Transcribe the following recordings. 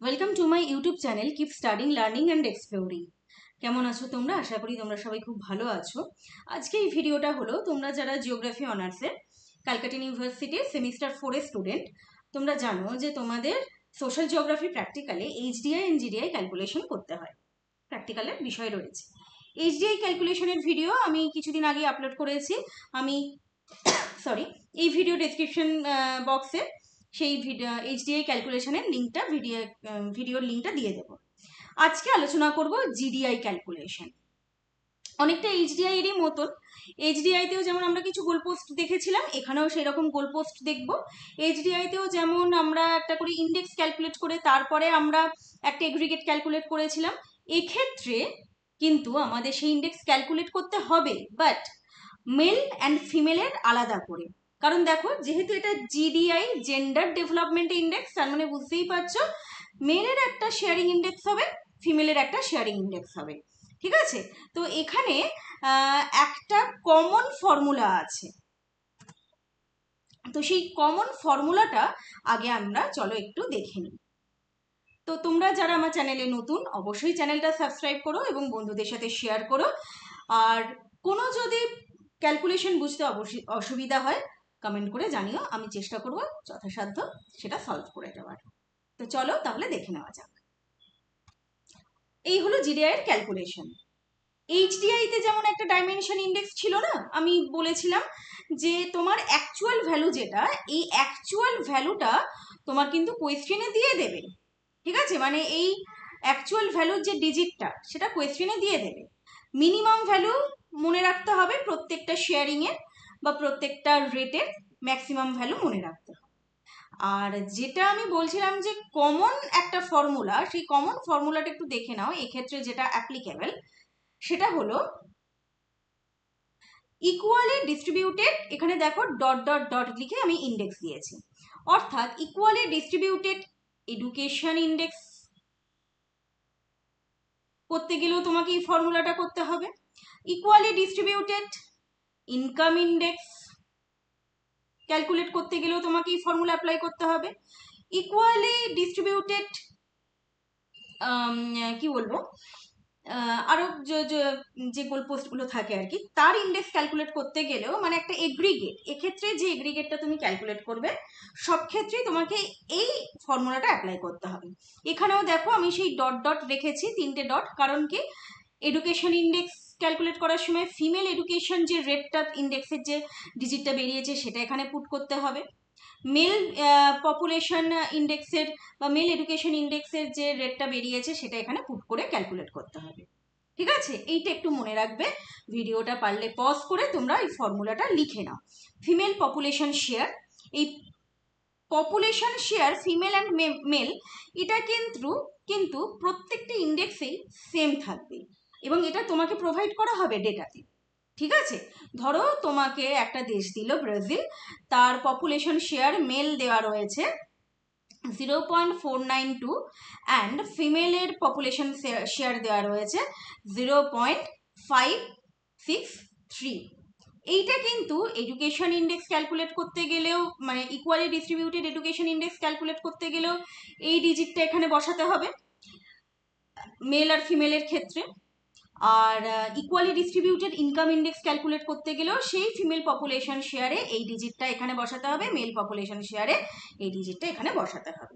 Welcome to my YouTube channel keep studying learning and exploring. কেমন আছো তোমরা? আশা করি তোমরা সবাই খুব ভালো আছো। আজকে এই ভিডিওটা হলো তোমরা যারা জিওগ্রাফি অনার্সের ক্যালকাটা ইউনিভার্সিটির সেমিস্টার 4-এর স্টুডেন্ট, তোমরা জানো যে তোমাদের সোশ্যাল জিওগ্রাফি প্র্যাকটিক্যালে এইচডিআই এনজিডিআই ক্যালকুলেশন করতে হয়। প্র্যাকটিক্যালের বিষয় রয়েছে। এইচডিআই ক্যালকুলেশনের ভিডিও আমি কিছুদিন আগে আপলোড করেছি। আমি এই ভিডিও ডেসক্রিপশন বক্সে সেই এইচডিআই ক্যালকুলেশনের লিঙ্কটা ভিডিওর লিঙ্কটা দিয়ে দেবো। আজকে আলোচনা করব জিডিআই ক্যালকুলেশন। অনেকটা এইচডিআই এরই মতন। এইচডিআইতেও যেমন আমরা কিছু গোলপোস্ট দেখেছিলাম, এখানেও সেই রকম গোলপোস্ট দেখব। এইচডিআইতেও যেমন আমরা একটা করে ইন্ডেক্স ক্যালকুলেট করে তারপরে আমরা একটা এগ্রিগেট ক্যালকুলেট করেছিলাম, এক্ষেত্রে কিন্তু আমাদের সেই ইন্ডেক্স ক্যালকুলেট করতে হবে, বাট মেল অ্যান্ড ফিমেলের আলাদা করে। কারণ দেখো, যেহেতু এটা জিডিআই জেন্ডার ডেভেলপমেন্ট ইন্ডেক্স, তার মানে বুঝতেই পারছো মেলের একটা শেয়ারিং ইন্ডেক্স হবে, ফিমেলের একটা শেয়ারিং ইন্ডেক্স হবে। ঠিক আছে? তো এখানে একটা কমন ফর্মুলা আছে। তো সেই কমন ফর্মুলাটা আগে আমরা চলো একটু দেখে নিই। তো তোমরা যারা আমার চ্যানেলে নতুন, অবশ্যই চ্যানেলটা সাবস্ক্রাইব করো এবং বন্ধুদের সাথে শেয়ার করো। আর কোনো যদি ক্যালকুলেশন বুঝতে অসুবিধা হয় কমেন্ট করে জানিও, আমি চেষ্টা করব যথাসাধ্য সেটা সলভ করে দেওয়ার। তো চলো তাহলে দেখে নেওয়া যাক। এই হলো জিডিআই এর ক্যালকুলেশন। এইচডিআইতে যেমন একটা ডাইমেনশন ইন্ডেক্স ছিল না, আমি বলেছিলাম যে তোমার অ্যাকচুয়াল ভ্যালু যেটা, এই অ্যাকচুয়াল ভ্যালুটা তোমার কিন্তু কোয়েশ্চেনে দিয়ে দেবে। ঠিক আছে? মানে এই অ্যাকচুয়াল ভ্যালুর যে ডিজিটটা সেটা কোয়েশ্চেনে দিয়ে দেবে। মিনিমাম ভ্যালু মনে রাখতে হবে প্রত্যেকটা শেয়ারিংয়ের বা প্রত্যেকটা রেটের, ম্যাক্সিমাম ভ্যালু মনে রাখতে হবে। আর যেটা আমি বলছিলাম যে কমন একটা ফর্মুলা, সেই কমন ফর্মুলাটা একটু দেখে নাও। এক্ষেত্রে যেটা অ্যাপ্লিকেবল সেটা হলো ইকুয়ালি ডিস্ট্রিবিউটেড, এখানে দেখো ডট ডট ডট লিখে আমি ইন্ডেক্স দিয়েছি, অর্থাৎ ইকুয়ালি ডিস্ট্রিবিউটেড এডুকেশন ইন্ডেক্স করতে গেলেও তোমাকে এই ফর্মুলাটা করতে হবে। Equally distributed income index calculate করতে গেলেও তোমাকে এই ফর্মুলা অ্যাপ্লাই করতে হবে। ইকুয়ালি ডিস্ট্রিবিউটেড কি বলবো, আরো যে গোলপোস্টগুলো থাকে আর কি, তার ইন্ডেক্স ক্যালকুলেট করতে গেলেও, মানে একটা এগ্রিগেট, এক্ষেত্রে যে এগ্রিগেটটা তুমি ক্যালকুলেট করবে সব ক্ষেত্রেই তোমাকে এই ফর্মুলাটা অ্যাপ্লাই করতে হবে। এখানেও দেখো আমি সেই ডট ডট রেখেছি, 3টে ডট, কারণ কি এডুকেশন ইন্ডেক্স ক্যালকুলেট করার সময় ফিমেল এডুকেশন যে রেটটা, ইন্ডেক্সের যে ডিজিটটা বেরিয়েছে সেটা এখানে পুট করতে হবে। মেল পপুলেশন ইন্ডেক্সের বা মেল এডুকেশন ইন্ডেক্সের যে রেটটা বেরিয়েছে সেটা এখানে পুট করে ক্যালকুলেট করতে হবে। ঠিক আছে? এইটা একটু মনে রাখবে। ভিডিওটা পারলে পজ করে তোমরা এই ফর্মুলাটা লিখে নাও। ফিমেল পপুলেশন শেয়ার, এই population share female and male, এটা কিন্তু প্রত্যেকটা ইন্ডেক্সেই সেম থাকবে এবং এটা তোমাকে প্রোভাইড করা হবে ডেটাতে। ঠিক আছে? ধরো তোমাকে একটা দেশ দিল ব্রাজিল, তার পপুলেশন শেয়ার মেল দেওয়া রয়েছে 0.492 অ্যান্ড ফিমেলের পপুলেশন শেয়ার দেওয়া রয়েছে 0.563। এইটা কিন্তু এডুকেশন ইন্ডেক্স ক্যালকুলেট করতে গেলেও, মানে equally distributed education index calculate করতে গেলেও এই ডিজিটটা এখানে বসাতে হবে মেল আর ফিমেলের ক্ষেত্রে। Are equally distributed income index calculate করতে গেলেও সেই ফিমেল পপুলেশন শেয়ারে এই ডিজিটটা এখানে বসাতে হবে, মেল পপুলেশন শেয়ারে এই ডিজিটটা এখানে বসাতে হবে।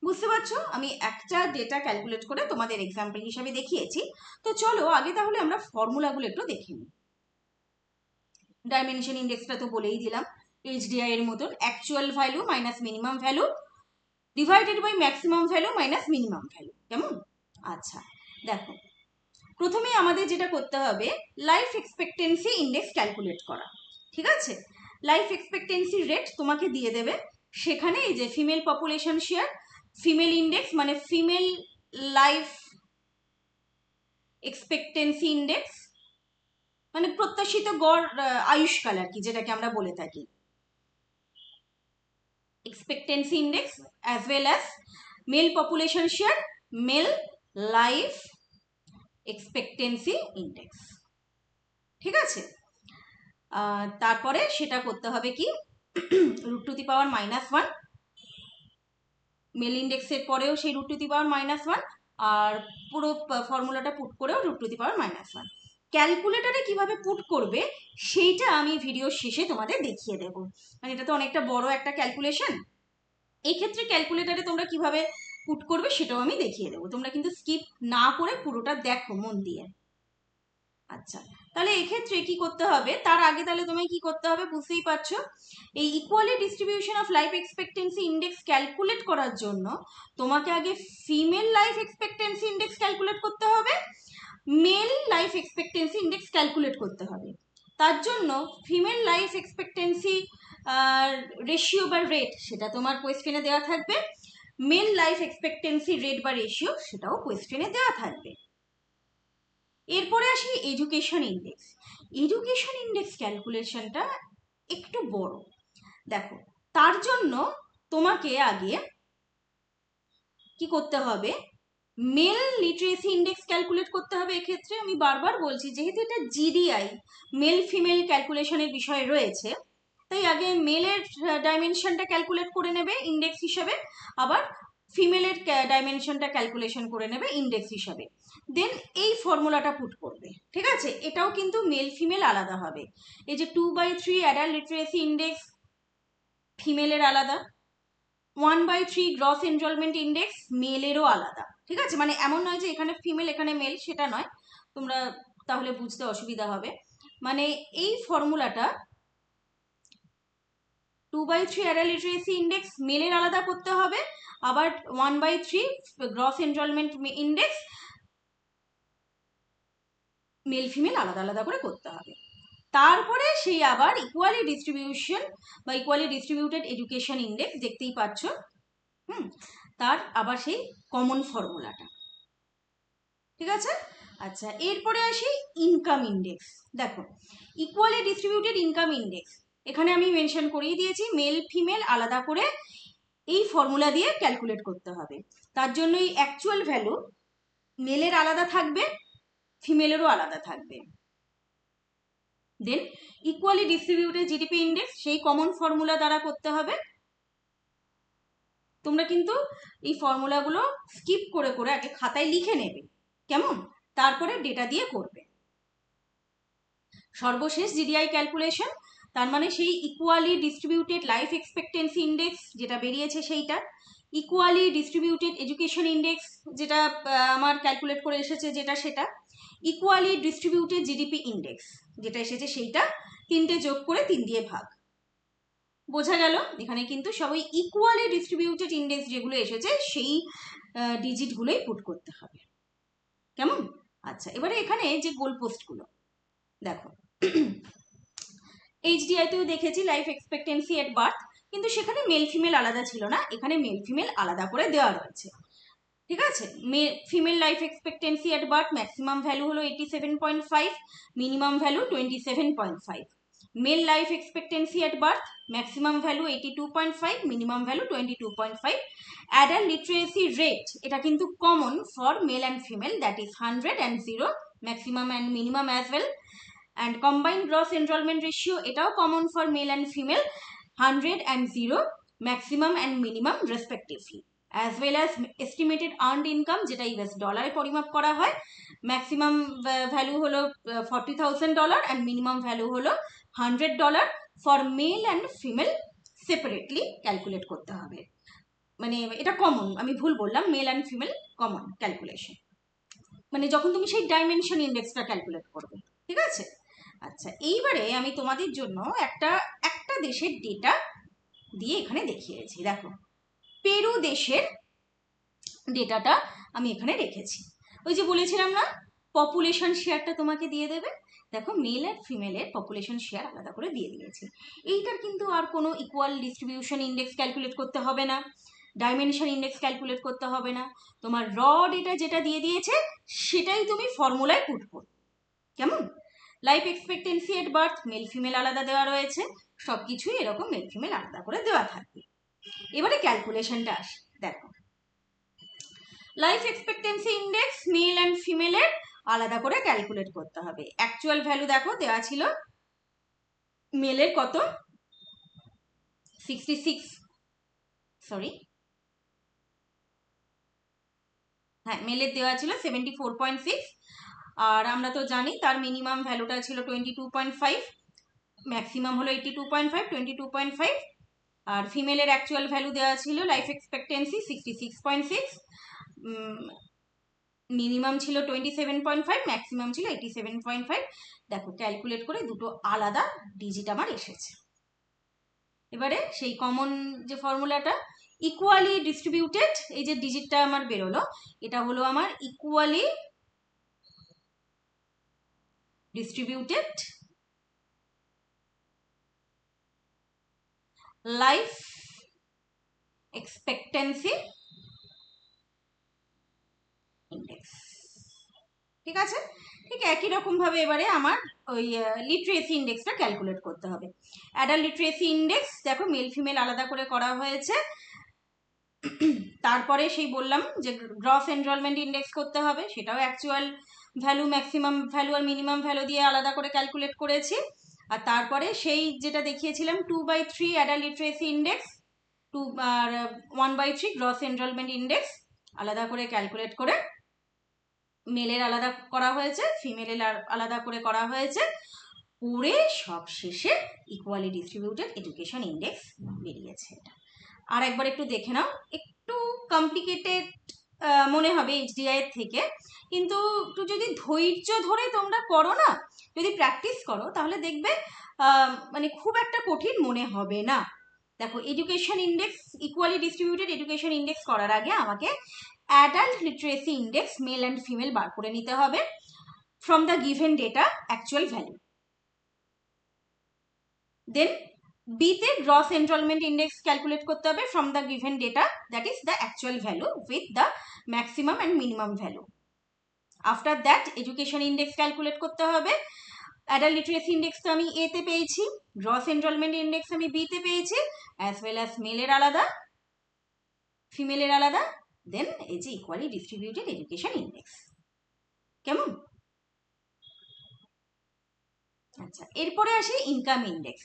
বুঝতে পারছো? আমি একটা ডেটা ক্যালকুলেট করে তোমাদের এক্সাম্পল হিসাবে দেখিয়েছি। তো চলো আগে তাহলে আমরা ফর্মুলাগুলো একটু দেখে নিই। ডাইমেনশন ইন্ডেক্সটা তো বলেই দিলাম, এইচডিআই এর মতন, actual value minus minimum value divided by maximum value minus minimum value. কেমন? আচ্ছা, দেখো প্রথমে আমাদের যেটা করতে হবে লাইফ এক্সপেক্টেন্সি ইন্ডেক্স ক্যালকুলেট করা। ঠিক আছে? লাইফ এক্সপেক্টেন্সি রেট তোমাকে দিয়ে দেবে, সেখানে এই যে female population share, female index মানে ফিমেল লাইফ এক্সপেক্টেন্সি ইন্ডেক্স, মানে প্রত্যাশিত গড় আয়ুষ্কাল আর কি, যেটাকে আমরা বলে থাকি expectancy index, as well as male population share, male life expectancy index. ঠিক আছে? তারপরে সেটা করতে হবে কি √⁻⁻1 মেল ইন্ডেক্সের পরেও সেই √⁻⁻1 আর পুরো ফর্মুলাটা পুট করেও √⁻⁻1। ক্যালকুলেটারে কিভাবে পুট করবে সেইটা আমি ভিডিওর শেষে তোমাদের দেখিয়ে দেবো। মানে এটা তো অনেকটা বড় একটা ক্যালকুলেশন, এই ক্ষেত্রে ক্যালকুলেটারে তোমরা কিভাবে পুট করবে সেটাও আমি দেখিয়ে দেবো। তোমরা কিন্তু স্কিপ না করে পুরোটা দেখো মন দিয়ে। আচ্ছা, তাহলে এক্ষেত্রে কি করতে হবে, তার আগে তাহলে তোমায় কি করতে হবে বুঝতেই পারছো। এই equally distribution of life expectancy index calculate করার জন্য তোমাকে আগে female life expectancy index calculate করতে হবে, male life expectancy index calculate করতে হবে। তার জন্য ফিমেল লাইফ এক্সপেক্টেন্সি রেশিও বা রেট সেটা তোমার কোয়েশ্চেনে দেওয়া থাকবে, মেল লাইফ এক্সপেক্টেন্সি রেট বা রেশিও সেটাও কোয়েশ্চেনে দেওয়া থাকবে। এরপরে আসি এডুকেশন ইন্ডেক্স। এডুকেশন ইন্ডেক্স ক্যালকুলেশনটা একটু বড়। দেখো, তার জন্য তোমাকে আগে কি করতে হবে, মেল লিটারেসি ইন্ডেক্স ক্যালকুলেট করতে হবে। এক্ষেত্রে আমি বারবার বলছি, যেহেতু এটা জিডিআই মেল ফিমেল ক্যালকুলেশনের বিষয় রয়েছে, তাই আগে মেলের ডাইমেনশনটা ক্যালকুলেট করে নেবে ইন্ডেক্স হিসাবে, আবার ফিমেলের ডাইমেনশনটা ক্যালকুলেশন করে নেবে ইন্ডেক্স হিসাবে, দেন এই ফর্মুলাটা পুট করবে। ঠিক আছে, এটাও কিন্তু মেল ফিমেল আলাদা হবে। এই যে 2/3 অ্যাডাল্ট লিটারেসি ইন্ডেক্স ফিমেলের আলাদা, 1/3 গ্রস এনরোলমেন্ট ইন্ডেক্স মেলেরও আলাদা। ঠিক আছে, মানে এমন নয় যে এখানে ফিমেল এখানে মেল, সেটা নয়, তোমরা তাহলে বুঝতে অসুবিধা হবে। মানে এই ফর্মুলাটা 2/3 অ্যাডাল্ট লিটারেসি ইন্ডেক্স মেলের আলাদা করতে হবে, আবার 1/3 gross enrolment index male female আলাদা আলাদা করে করতে হবে। তারপরে সেই আবার ইকুয়ালি ডিস্ট্রিবিউশন বা ইকুয়ালি ডিস্ট্রিবিউটেড এডুকেশন ইন্ডেক্স দেখতেই পাচ্ছ, তার আবার সেই কমন ফর্মুলাটা। ঠিক আছে, আচ্ছা, এরপরে আসি ইনকাম ইন্ডেক্স। দেখো, ইকুয়ালি ডিস্ট্রিবিউটেড ইনকাম ইন্ডেক্স এখানে আমি মেনশন করেই দিয়েছি, মেল ফিমেল আলাদা করে এই ফর্মুলা দিয়ে ক্যালকুলেট করতে হবে। তার জন্য এই অ্যাকচুয়াল ভ্যালু মেলের আলাদা থাকবে, ফিমেলেরও আলাদা থাকবে। দেন ইকুয়ালি ডিস্ট্রিবিউটেড জিডিপি ইন্ডেক্স সেই কমন ফর্মুলা দ্বারা করতে হবে। তোমরা কিন্তু এই ফর্মুলাগুলো স্কিপ করে করে আগে খাতায় লিখে নেবে, কেমন, তারপরে ডেটা দিয়ে করবে। সর্বশেষ জিডিআই ক্যালকুলেশন, তার মানে সেই equally distributed life expectancy index যেটা বেরিয়েছে সেইটা, ইকুয়ালি ডিস্ট্রিবিউটেড এডুকেশন ইন্ডেক্স যেটা আমার ক্যালকুলেট করে এসেছে যেটা সেটা, ইকুয়ালি ডিস্ট্রিবিউটেড জিডিপি ইন্ডেক্স যেটা এসেছে সেইটা, তিনটে যোগ করে 3 দিয়ে ভাগ। বোঝা গেল, এখানে কিন্তু সবাই ইকুয়ালি ডিস্ট্রিবিউটেড ইন্ডেক্স যেগুলো এসেছে সেই ডিজিটগুলোই পুট করতে হবে, কেমন। আচ্ছা, এবারে এখানে যে গোল পোস্টগুলো দেখো, এইচডিআইতেও দেখেছি লাইফ এক্সপেক্টেন্সি এট বার্থ, কিন্তু সেখানে মেল ফিমেল আলাদা ছিল না, এখানে মেল ফিমেল আলাদা করে দেওয়া রয়েছে। ঠিক আছে, female life expectancy at birth maximum value হলো 87.5, minimum value 27.5। Male life expectancy at birth maximum value 82.5, minimum value 22.5। Adult literacy rate এটা কিন্তু common for male and female, that is 100 and 0, maximum and minimum as well. And combined gross enrolment ratio এটাও common for male and female, 100 and 0, maximum and minimum respectively. As well as estimated earned income যেটা US ডলারে পরিমাপ করা হয়, maximum value হলো $40,000 and minimum value হলো $100 for male and female separately calculate করতে হবে। মানে এটা কমন, আমি ভুল বললাম, mail and female common calculation, মানে যখন তুমি সেই ডাইমেনশন ইন্ডেক্সটা ক্যালকুলেট করবে। ঠিক আছে, আচ্ছা, এইবারে আমি তোমাদের জন্য একটা দেশের ডেটা দিয়ে এখানে দেখিয়েছি। দেখো, পেরু দেশের ডেটাটা আমি এখানে রেখেছি। ওই যে বলেছিলাম না, পপুলেশন শেয়ারটা তোমাকে দিয়ে দেবে। দেখো, মেল আর ফিমেলের পপুলেশন শেয়ার আলাদা করে দিয়ে দিয়েছে। এইটার কিন্তু আর কোনো ইকুয়াল ডিস্ট্রিবিউশন ইন্ডেক্স ক্যালকুলেট করতে হবে না, ডাইমেনশন ইন্ডেক্স ক্যালকুলেট করতে হবে না, তোমার র ডেটা যেটা দিয়ে দিয়েছে সেটাই তুমি ফর্মুলায় পুট করো, কেমন। Life expectancy at birth male female আলাদা দেওয়া রয়েছে, সব কিছুই এরকম মেল ফিমেল আলাদা করে দেওয়া থাকবে। এবারে ক্যালকুলেশনটা আসে। দেখো, life expectancy index male and ফিমেলের আলাদা করে ক্যালকুলেট করতে হবে। অ্যাকচুয়াল ভ্যালু দেখো দেওয়া ছিল, মেলের কত 66, সরি হ্যাঁ, মেলের দেওয়া ছিল 74.6, আর আমরা তো জানি তার মিনিমাম ভ্যালুটা ছিল 22.5, ম্যাক্সিমাম হলো 82.5, 22.5, আর ফিমেলের অ্যাকচুয়াল ভ্যালু দেওয়া ছিল লাইফ এক্সপেক্টেন্সি 66.6, মিনিমাম ছিল 27.5, ম্যাক্সিমাম ছিল 87.5। দেখো ক্যালকুলেট করে দুটো আলাদা ডিজিট আমার এসেছে। এবারে সেই কমন যে ফর্মুলাটা ইকুয়ালি ডিস্ট্রিবিউটেড, এই যে ডিজিটটা আমার বেরোলো, এটা হলো আমার equally distributed life expectancy index. ঠিক আছে, ঠিক একই রকম ভাবে এবারে আমার ওই লিটারেসি ইন্ডেক্সটা ক্যালকুলেট করতে হবে। অ্যাডাল্ট লিটারেসি ইন্ডেক্স দেখো মেল ফিমেল আলাদা করে করা হয়েছে। তারপরে সেই বললাম যে গ্রস এনরোলমেন্ট ইন্ডেক্স করতে হবে, সেটাও অ্যাকচুয়াল ভ্যালু, ম্যাক্সিমাম ভ্যালু আর মিনিমাম ভ্যালু দিয়ে আলাদা করে ক্যালকুলেট করেছি। আর তারপরে সেই যেটা দেখিয়েছিলাম 2/3 adult literacy index, 1/3 gross enrolment index আলাদা করে ক্যালকুলেট করে মেলের আলাদা করা হয়েছে, ফিমেলের আলাদা করে করা হয়েছে, করে সব শেষে ইকুয়ালি ডিস্ট্রিবিউটেড এডুকেশন ইন্ডেক্স বেরিয়েছে। এটা আর একবার একটু দেখে নাও, একটু কমপ্লিকেটেড মনে হবে এইচডিআই এর থেকে, কিন্তু একটু যদি ধৈর্য ধরে তোমরা করো না, যদি প্র্যাকটিস করো, তাহলে দেখবে মানে খুব একটা কঠিন মনে হবে না। দেখো education index, equally distributed education index করার আগে আমাকে adult literacy index male and female বার করে নিতে হবে from the given data actual value. Then বিতে গ্রস এনরোলমেন্ট ইন্ডেক্স ক্যালকুলেট করতে হবে from the given data, that is the actual value with the maximum and minimum value. After that education index calculate করতে হবে। Adult literacy index তো আমি এতে পেয়েছি, gross enrolment index আমি বিতে পেয়েছি, অ্যাজ ওয়েল অ্যাজ মেলের আলাদা ফিমেলের আলাদা, দেন এই যে ইকুয়ালি ডিস্ট্রিবিউটেড এডুকেশন ইন্ডেক্স। কেমন? আচ্ছা, এরপরে আসে ইনকাম ইন্ডেক্স।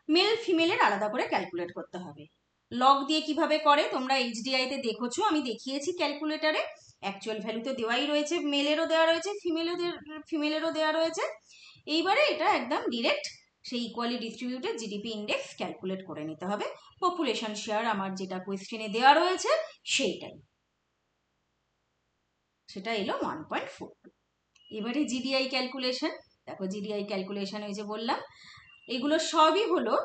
মেল ফিমেলের আলাদা করে ক্যালকুলেট করতে হবে। লগ দিয়ে কিভাবে করে তোমরা এইচডিআই তে দেখেছো, আমি দেখিয়েছি ক্যালকুলেটারে। অ্যাকচুয়াল ভ্যালু তো দেওয়াই রয়েছে, মেলেরও দেওয়া রয়েছে, ফিমেলেরও দেওয়া রয়েছে। এইবারে এটা একদম ডিরেক্ট সেই equally distributed GDP index calculate করে নিতে হবে। পপুলেশন শেয়ার আমার যেটা কোয়েশ্চেনে দেওয়া রয়েছে সেইটাই, সেটা এলো 1.42। এবারে জিডিআই ক্যালকুলেশন, দেখো জিডিআই ক্যালকুলেশন ওই যে বললাম, এগুলো সবই হলো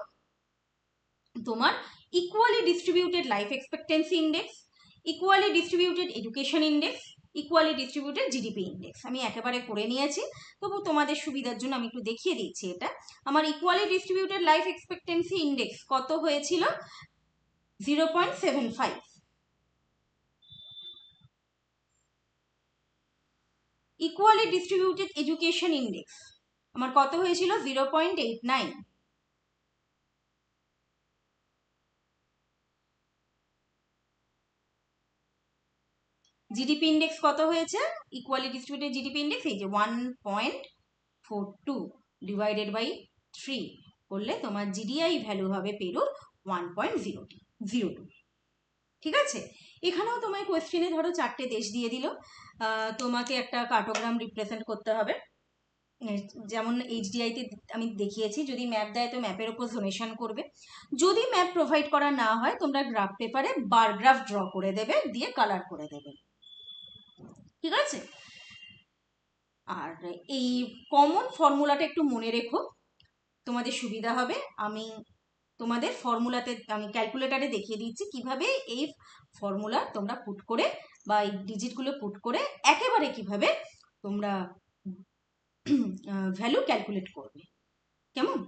তোমার equally distributed life expectancy index, equally distributed education index, equally distributed GDP index. আমি একেবারে করে নিয়েছি, তবু তোমাদের সুবিধার জন্য আমি একটু দেখিয়ে দিচ্ছি। এটা আমার equally distributed life expectancy index কত হয়েছিল? 0.75। ইকুয়ালি ডিস্ট্রিবিউটেড এডুকেশন ইন্ডেক্স আমার কত হয়েছিল? 0.89। জিডিপি ইন্ডেক্স কত হয়েছে? ইকুয়ালি ডিস্ট্রিবিউটেড জিডিপি ইন্ডেক্স এই যে 1.42 ডিভাইডেড বাই 3 করলে তোমার জিডিআই ভ্যালু হবে পেরুর 1.02। ঠিক আছে, এখানেও তোমায় কোয়েশ্চেনে ধরো 4টে দেশ দিয়ে দিল, তোমাকে একটা কার্টোগ্রাম রিপ্রেজেন্ট করতে হবে। যেমন এইচডিআইতে আমি দেখিয়েছি, যদি ম্যাপ দেয় তো ম্যাপের ওপর জোনেশন করবে। যদি ম্যাপ প্রোভাইড করা না হয় তোমরা গ্রাফ পেপারে বার গ্রাফ ড্র করে দেবে, দিয়ে কালার করে দেবে। ঠিক আছে, আর এই কমন ফর্মুলাটা একটু মনে রেখো, তোমাদের সুবিধা হবে। আমি তোমাদের ফর্মুলাতে আমি ক্যালকুলেটারে দেখিয়ে দিচ্ছি কিভাবে এই ফর্মুলা তোমরা পুট করে বা এই ডিজিটগুলো পুট করে একেবারে কিভাবে তোমরা ভ্যালু ক্যালকুলেট করবে। কেমন?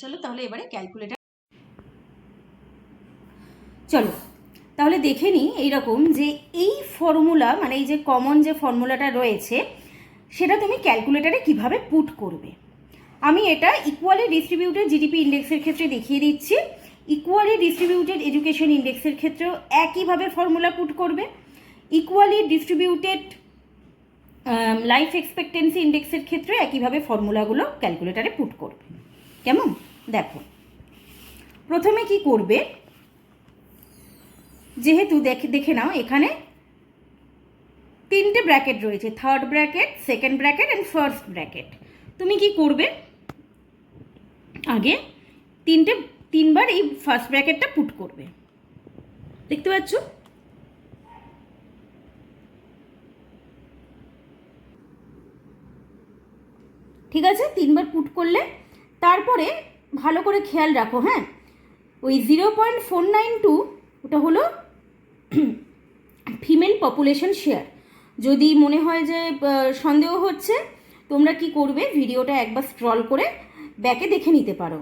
চলো তাহলে এবারে ক্যালকুলেটার, চলো তাহলে দেখে নিই এইরকম যে এই ফর্মুলা মানে এই যে কমন যে ফর্মুলাটা রয়েছে সেটা তুমি ক্যালকুলেটারে কিভাবে পুট করবে। আমি এটা ইকুয়ালি ডিস্ট্রিবিউটেড জিডিপি ইন্ডেক্সের ক্ষেত্রে দেখিয়ে দিচ্ছি, ইকুয়ালি ডিস্ট্রিবিউটেড এডুকেশন ইন্ডেক্সের ক্ষেত্রেও একইভাবে ফর্মুলা পুট করবে, ইকুয়ালি ডিস্ট্রিবিউটেড লাইফ এক্সপেক্টেন্সি ইন্ডেক্সের ক্ষেত্রে একইভাবে ফর্মুলাগুলো ক্যালকুলেটারে পুট করবে। কেমন? দেখো প্রথমে কি করবে, যেহেতু দেখে নাও এখানে তিনটে ব্র্যাকেট রয়েছে, third bracket, second bracket and first bracket. তুমি কি করবে, আগে তিনবার এই ফার্স্ট ব্র্যাকেটটা পুট করবে, দেখতে পাচ্ছ? ঠিক আছে, তিনবার পুট করলে তারপরে ভালো করে খেয়াল রাখো, হ্যাঁ, ওই 0.492 ওটা হলো ফিমেল পপুলেশন শেয়ার। যদি মনে হয় যে সন্দেহ হচ্ছে, তোমরা কি করবে, ভিডিওটা একবার স্ক্রল করে ব্যাকে দেখে নিতে পারো।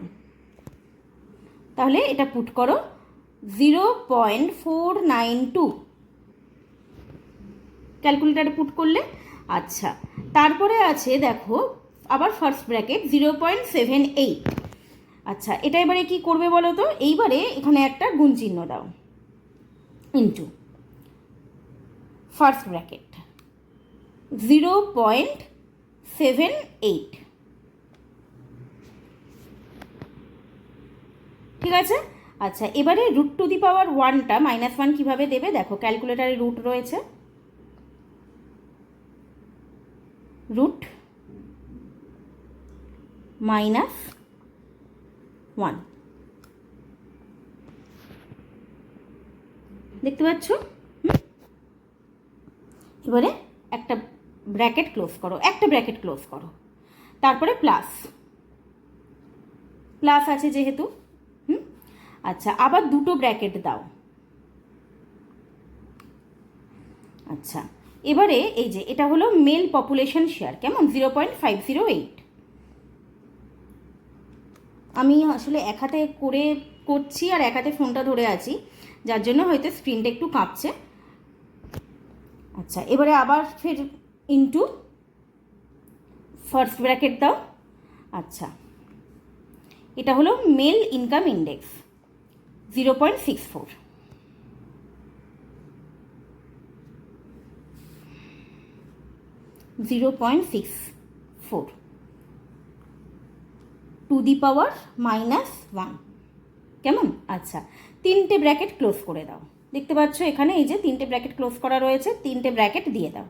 তাহলে এটা পুট করো 0.492, ক্যালকুলেটারে পুট করলে। আচ্ছা, তারপরে আছে দেখো আবার ফার্স্ট ব্র্যাকেট 0.78। আচ্ছা, এটা এবারে কি করবে বলো তো, এইবারে এখানে একটা গুণ চিহ্ন দাও, ইন্টু ফার্স্ট ব্র্যাকেট 0.78, ঠিক আছে? আচ্ছা, এবারে √1টা -1 কীভাবে দেবে দেখো, ক্যালকুলেটারে রুট রয়েছে, √-1 দেখতে পাচ্ছ? এবারে একটা ব্র্যাকেট ক্লোজ করো, তারপরে প্লাস আছে যেহেতু, আচ্ছা, আবার দুটো ব্র্যাকেট দাও। আচ্ছা, এবারে এই যে এটা হলো মেল পপুলেশন শেয়ার, কেমন, 0.508। আমি আসলে এক হাতে করছি আর এক হাতে ফোনটা ধরে আছি, যার জন্য হয়তো স্ক্রিনটা একটু কাঁপছে। আচ্ছা, এবারে আবার ফের ইনটু ফার্স্ট ব্র্যাকেট দাও। আচ্ছা, এটা হলো মেল ইনকাম ইন্ডেক্স 0.64। (2^-1) কেমন? আচ্ছা, তিনটে ব্র্যাকেট ক্লোজ করে দাও, দেখতে পাচ্ছ এখানে এই যে তিনটে ব্র্যাকেট ক্লোজ করা রয়েছে, তিনটে ব্র্যাকেট দিয়ে দাও।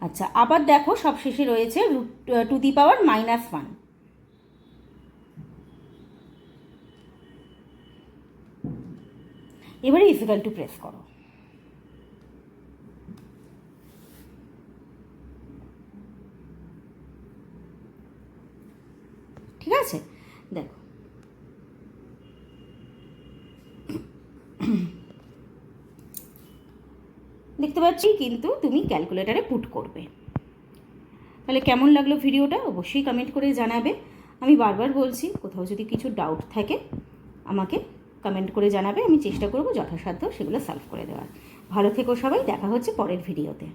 আচ্ছা, আবার দেখো সব শেষে রয়েছে (2^-1) এবারে ইকুয়াল টু প্রেস করো। ঠিক আছে, দেখো দেখতে পাচ্ছি, কিন্তু তুমি ক্যালকুলেটারে পুট করবে। তাহলে কেমন লাগলো ভিডিওটা অবশ্যই কমেন্ট করে জানাবে। আমি বারবার বলছি, কোথাও যদি কিছু ডাউট থাকে আমাকে কমেন্ট করে জানাবে, আমি চেষ্টা করব যথাসাধ্য সেগুলো সলভ করে দেওয়ার। ভালো থেকো সবাই, দেখা হচ্ছে পরের ভিডিওতে।